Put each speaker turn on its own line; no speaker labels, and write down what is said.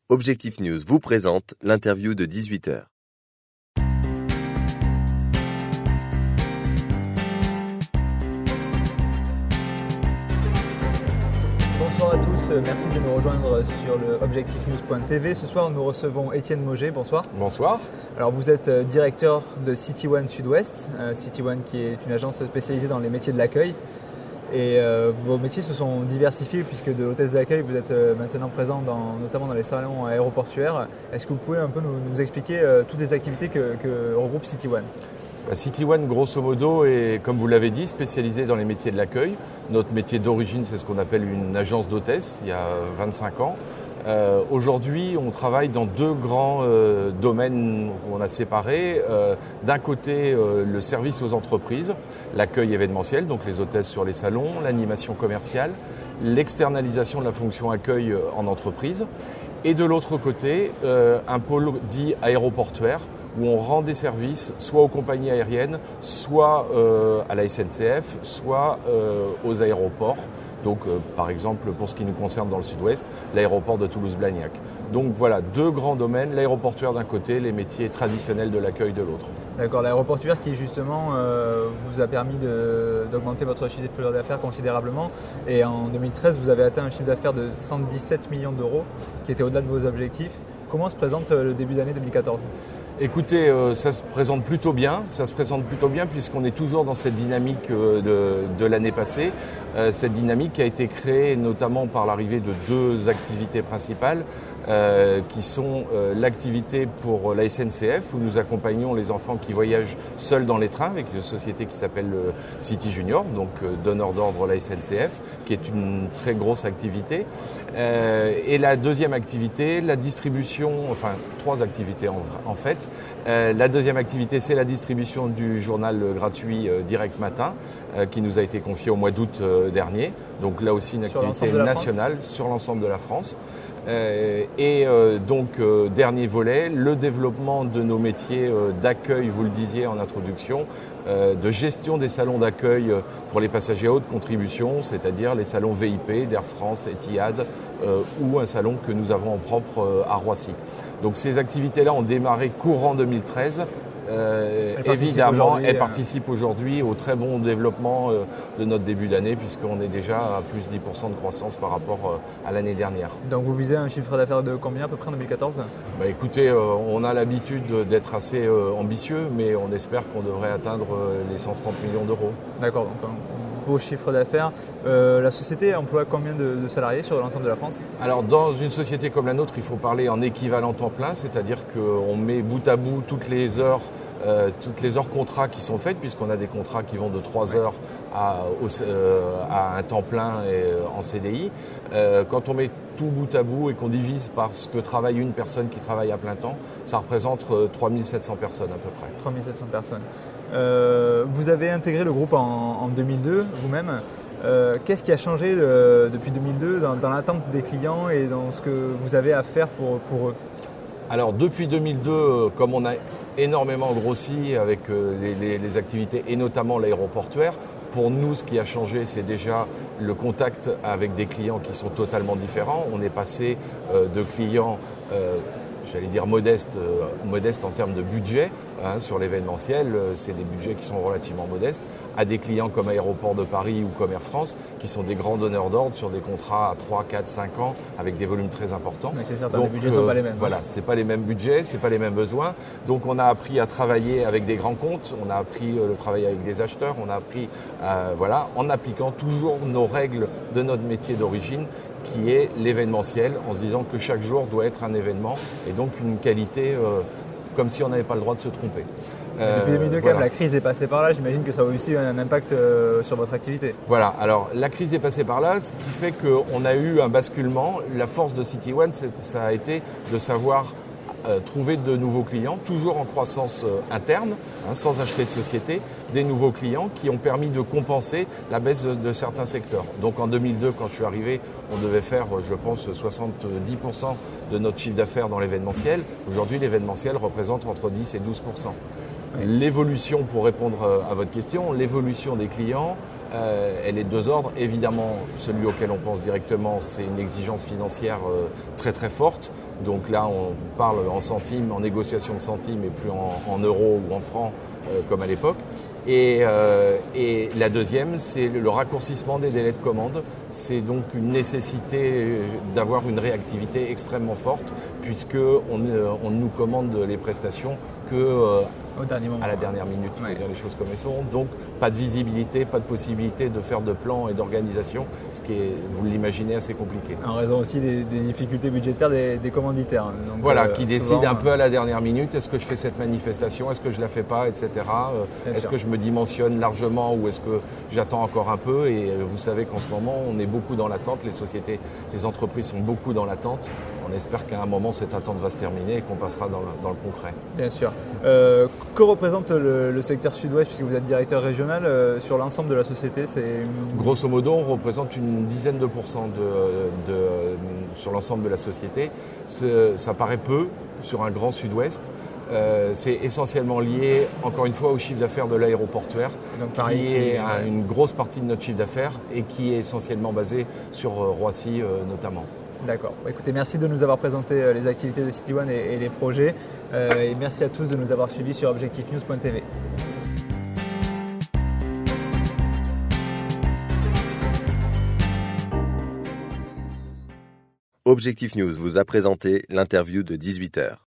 Objectif News vous présente l'interview de 18h.
Bonsoir à tous, merci de nous rejoindre sur le objectifnews.tv. Ce soir, nous recevons Étienne Mauger. Bonsoir.
Bonsoir.
Alors, vous êtes directeur de City One Sud-Ouest. City One qui est une agence spécialisée dans les métiers de l'accueil. Et vos métiers se sont diversifiés puisque de hôtesse d'accueil, vous êtes maintenant présent notamment dans les salons aéroportuaires. Est-ce que vous pouvez un peu nous expliquer toutes les activités que regroupe City One ?
City One, grosso modo, est, comme vous l'avez dit, spécialisé dans les métiers de l'accueil. Notre métier d'origine, c'est ce qu'on appelle une agence d'hôtesse, il y a 25 ans. Aujourd'hui, on travaille dans deux grands domaines qu'on a séparés. D'un côté, le service aux entreprises, l'accueil événementiel, donc les hôtesses sur les salons, l'animation commerciale, l'externalisation de la fonction accueil en entreprise. Et de l'autre côté, un pôle dit aéroportuaire, où on rend des services soit aux compagnies aériennes, soit à la SNCF, soit aux aéroports. Donc, par exemple, pour ce qui nous concerne dans le sud-ouest, l'aéroport de Toulouse-Blagnac. Donc voilà, deux grands domaines, l'aéroportuaire d'un côté, les métiers traditionnels de l'accueil de l'autre.
D'accord, l'aéroportuaire qui justement vous a permis d'augmenter votre chiffre d'affaires considérablement. Et en 2013, vous avez atteint un chiffre d'affaires de 117 millions d'euros, qui était au-delà de vos objectifs. Comment se présente le début d'année 2014 ?
Écoutez, ça se présente plutôt bien. Ça se présente plutôt bien puisqu'on est toujours dans cette dynamique de l'année passée. Cette dynamique qui a été créée notamment par l'arrivée de deux activités principales qui sont l'activité pour la SNCF où nous accompagnons les enfants qui voyagent seuls dans les trains avec une société qui s'appelle City Junior, donc donneur d'ordre la SNCF, qui est une très grosse activité. Et la deuxième activité, la distribution, enfin trois activités en fait. La deuxième activité, c'est la distribution du journal gratuit Direct Matin qui nous a été confié au mois d'août dernier. Donc là aussi une activité nationale sur l'ensemble de la France. Donc dernier volet, le développement de nos métiers d'accueil, vous le disiez en introduction, de gestion des salons d'accueil pour les passagers à haute contribution, c'est-à-dire les salons VIP d'Air France, Etihad ou un salon que nous avons en propre à Roissy. Donc ces activités-là ont démarré courant 2013. Évidemment, elles participent aujourd'hui au très bon développement de notre début d'année puisqu'on est déjà à plus 10% de croissance par rapport à l'année dernière.
Donc vous visez un chiffre d'affaires de combien à peu près en 2014 ?
Écoutez, on a l'habitude d'être assez ambitieux, mais on espère qu'on devrait atteindre les 130 millions d'euros.
D'accord, donc un beau chiffre d'affaires. La société emploie combien de salariés sur l'ensemble de la France ?
Alors dans une société comme la nôtre, il faut parler en équivalent temps plein, c'est-à-dire qu'on met bout à bout toutes les heures contrats qui sont faites, puisqu'on a des contrats qui vont de 3 heures à un temps plein et en CDI. Quand on met tout bout à bout et qu'on divise par ce que travaille une personne qui travaille à plein temps, ça représente 3700 personnes à peu près.
3700 personnes. Vous avez intégré le groupe en 2002 vous-même. Qu'est-ce qui a changé depuis 2002 dans l'attente des clients et dans ce que vous avez à faire pour eux ?
Alors depuis 2002, comme on a énormément grossi avec les activités et notamment l'aéroportuaire, pour nous ce qui a changé c'est déjà le contact avec des clients qui sont totalement différents. On est passé de clients j'allais dire modeste en termes de budget sur l'événementiel, c'est des budgets qui sont relativement modestes, à des clients comme Aéroport de Paris ou comme Air France, qui sont des grands donneurs d'ordre sur des contrats à 3, 4, 5 ans, avec des volumes très importants.
Mais c'est certain, les budgets ne sont pas les mêmes.
Voilà, c'est pas les mêmes budgets, c'est pas les mêmes besoins. Donc on a appris à travailler avec des grands comptes, on a appris le travail avec des acheteurs, on a appris en appliquant toujours nos règles de notre métier d'origine, qui est l'événementiel, en se disant que chaque jour doit être un événement et donc une qualité comme si on n'avait pas le droit de se tromper.
Depuis 2002, quand même, la crise est passée par là, j'imagine que ça a aussi un impact sur votre activité.
Voilà, alors la crise est passée par là, ce qui fait qu'on a eu un basculement. La force de City One, ça a été de savoir trouver de nouveaux clients, toujours en croissance interne, sans acheter de société, des nouveaux clients qui ont permis de compenser la baisse de certains secteurs. Donc en 2002, quand je suis arrivé, on devait faire, je pense, 70% de notre chiffre d'affaires dans l'événementiel. Aujourd'hui, l'événementiel représente entre 10 et 12%. L'évolution, pour répondre à votre question, l'évolution des clients, Elle est de deux ordres. Évidemment, celui auquel on pense directement, c'est une exigence financière très très forte. Donc là, on parle en centimes, en négociation de centimes et plus en euros ou en francs comme à l'époque. Et la deuxième, c'est le raccourcissement des délais de commande. C'est donc une nécessité d'avoir une réactivité extrêmement forte puisqu'on nous commande les prestations que
au dernier moment,
à la dernière minute, il faut dire les choses comme elles sont. Donc pas de visibilité, pas de possibilité de faire de plan et d'organisation, ce qui est, vous l'imaginez, assez compliqué.
En raison aussi des difficultés budgétaires des commanditaires. Donc,
voilà, qui décident un peu à la dernière minute, est-ce que je fais cette manifestation, est-ce que je la fais pas, etc. Est-ce que je me dimensionne largement ou est-ce que j'attends encore un peu? Et vous savez qu'en ce moment, on est beaucoup dans l'attente, les entreprises sont beaucoup dans l'attente. On espère qu'à un moment, cette attente va se terminer et qu'on passera dans le concret.
Bien sûr. Que représente le secteur sud-ouest, puisque vous êtes directeur régional, sur l'ensemble de la société?
Grosso modo, on représente une dizaine de pourcents sur l'ensemble de la société. Ça paraît peu sur un grand sud-ouest. C'est essentiellement lié, encore une fois, au chiffre d'affaires de l'aéroportuaire, qui est une grosse partie de notre chiffre d'affaires et qui est essentiellement basé sur Roissy notamment.
D'accord. Écoutez, merci de nous avoir présenté les activités de CityOne et les projets. Et merci à tous de nous avoir suivis sur objectifnews.tv.
Objectif News vous a présenté l'interview de 18h.